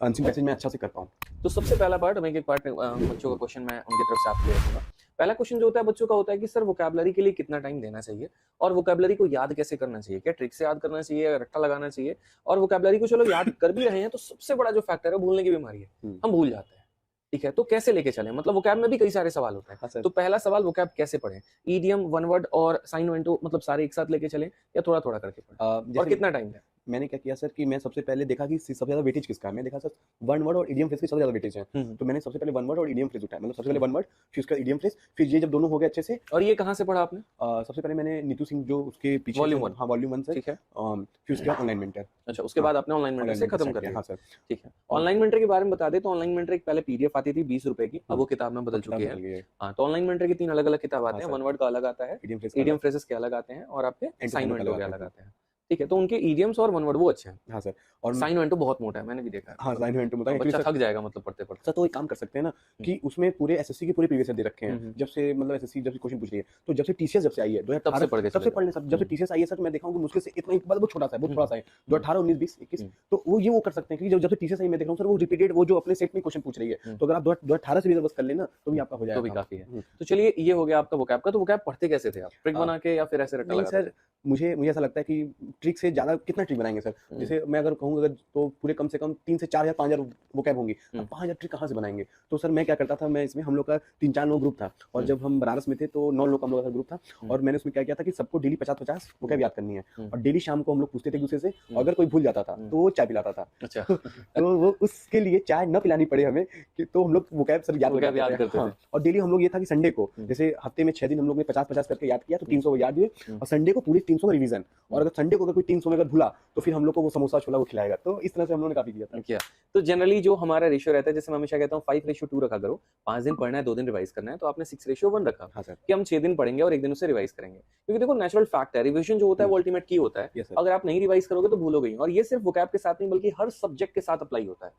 Answering passage मैं अच्छा से कर पाऊँ। तो सबसे पहला पार्ट, मैं एक पार्ट बच्चों का क्वेश्चन मैं उनकी तरफ से आपको ले रखूंगा। पहला क्वेश्चन जो होता है बच्चों का होता है कि सर वोकैबुलरी के लिए कितना टाइम देना चाहिए और वोकैबुलरी को याद कैसे करना चाहिए, क्या ट्रिक से याद करना चाहिए या रट्टा लगाना चाहिए। और वोकैबुलरी को चलो याद कर भी रहे हैं तो सबसे बड़ा जो फैक्टर है भूलने की बीमारी है, हम भूल जाते हैं। ठीक है, तो कैसे लेके चलें, मतलब वोकैब में भी कई सारे सवाल होते हैं। हाँ सर। तो पहला सवाल, वोकैब कैसे पढ़ें, ईडियम, वन वर्ड और साइन वन टू, मतलब सारे एक साथ लेके चलें या थोड़ा थोड़ा करके पढ़ें, और जैसे कितना टाइम दें। मैंने क्या किया सर कि मैं सबसे पहले देखा कि सबसे ज़्यादा वेटेज किसका है। मैं देखा सर वन वर्ड और इडियम फ्रेज की सबसे ज़्यादा वेटेज है। तो मैंने सबसे पहले वन वर्ड और इडियम फ्रेज उठाया, मतलब सबसे पहले वन वर्ड, फिर उसका इडियम फ्रेज, फिर ये जब दोनों हो गए अच्छे से। और ये कहाँ से पढ़ा आपने? सबसे पहले मैंने नीतू सिंह जो उसके पीछे वॉल्यूम वन। हाँ वॉल्यूम 1 से। ठीक है। फिर उसके बाद ऑनलाइन मेंटर। अच्छा, उसके हाँ, बाद आपने ऑनलाइन मेंटर से ऑनलाइन खत्म कर मेंटर दिया। हाँ सर। ठीक है, ऑनलाइन मेंटर के बारे में बता दें तो ऑनलाइन मेंटर एक पहले पीडीएफ आती थी 20 रुपए की, अब वो किताब में बदल चुकी है। हाँ, तो ऑनलाइन मेंटर की 3 अलग अलग किताब आते हैं, वन वर्ड का अलग आता है, इडियम फ्रेजेस के अलग आते हैं, और आपके साइन वन टू के अलग आते हैं। ठीक है, तो उनके इडियम्स और वन वर्ड वो अच्छे हैं। हाँ सर। और साइन वन टू बहुत मोटा है, मैंने भी देखा है। हाँ साइन वन टू मोटा है, बच्चा थक जाएगा मतलब पढ़ते पढ़ते। सर तो एक काम कर सकते हैं ना कि उसमें पूरे एसएससी के पूरे प्रीवियस ईयर दे रखे हैं। जब से मतलब एसएससी जब से क्वेश्चन पूछ रही है, तो जब से टीसीएस जब से आई है 2018 पढ़ के तब से पढ़ने, जब से टीसीएस आई है सर मैं देखा हूं कि मुश्किल से इतना एक बहुत छोटा सा है, बहुत थोड़ा सा है 2018 19 20 21। तो वो कर सकते हैं कि जब से टीसीएस आई मैं देख रहा हूं सर वो रिपीटेड वो जो अपने सेट में क्वेश्चन पूछ रही है, तो अगर आप 2018 से भी बस कर लेना तो भी आपका हो जाएगा, तो भी काफी है। तो चलिए, ये हो गया आपका वोकैब का। तो वोकैब पढ़ते कैसे थे आप, ट्रिक बना के या फिर ऐसे रट्टा नहीं लगा? सर, मुझे ऐसा लगता है कि ट्रिक से ज्यादा कितना ट्रिक बनाएंगे सर। जैसे मैं अगर कहूँ अगर तो पूरे कम से कम 3 से 4 या 5000 वोकैब होंगी, अब 5000 ट्रिक कहाँ से बनाएंगे। तो सर मैं क्या करता था, मैं इसमें हम लोग का 3-4 लोग ग्रुप था, और जब हम बनारस में थे तो 9 लोग का हम लोग का ग्रुप था, और मैंने उसमें क्या किया था कि सबको डेली 50-50 वोकैब याद करनी है, और डेली शाम को हम लोग पूछते थे एक दूसरे से, अगर कोई भूल जाता था तो वो चाय पिलाता था। अच्छा। तो वो उसके लिए चाय न पिलानी पड़े हमें कि तो हम लोग वोकैब सर याद करते थे। हाँ, और डेली हम लोग ये था कि संडे को जैसे हफ्ते में 6 दिन हम लोग ने 50-50 करके याद किया, तो 300 याद हुए, और संडे को पूरे 300 का रिवीजन। और अगर संडे को अगर कोई 300 में अगर भूला तो फिर हम लोग को वो समोसा छोला वो खिलाएगा। तो इस तरह से हम लोगों ने काफी किया था। तो जनरली जो हमारा रेशियो रहता है, जैसे मैं हमेशा कहता हूँ 5:2 रखा करो। 5 दिन पढ़ना है, 2 दिन रिवाइज करना है, तो आपने 6:1 रखा। हाँ सर। कि हम 6 दिन पढ़ेंगे और 1 दिन उसे रिवाइज करेंगे, क्योंकि देखो नेचुरल फैक्ट है, रिवीजन जो होता है वो अल्टीमेट की होता है। अगर आप नहीं रिवाइज करोगे तो भूलोगे ही, और ये सिर्फ वोकैब के साथ नहीं बल्कि हर सब्जेक्ट के साथ अप्लाई होता है।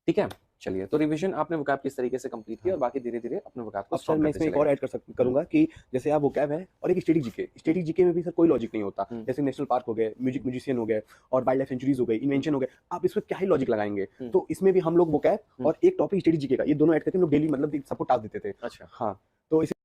ठीक है, चलिए, तो रिवीजन आपने वोकैब किस तरीके से कंप्लीट किया और बाकी धीरे धीरे अपने वोकैब को सर मैं इसमें एक और ऐड करूंगा कि जैसे आप वोकैब है और एक स्टैटिक जीके में भी सर कोई लॉजिक नहीं होता। जैसे नेशनल पार्क हो गए, म्यूजिशियन हो गए, और वाइल्ड लाइफ सेंचुरीज हो गए, इन्वेंशन हो गए, आप इसमें क्या ही लॉजिक लगाएंगे। तो इसमें भी हम लोग वोकैब और एक टॉपिक स्टैटिक जीके का, ये दोनों ऐड करके हम लोग डेली मतलब सबको टास्क देते थे। अच्छा। हाँ, तो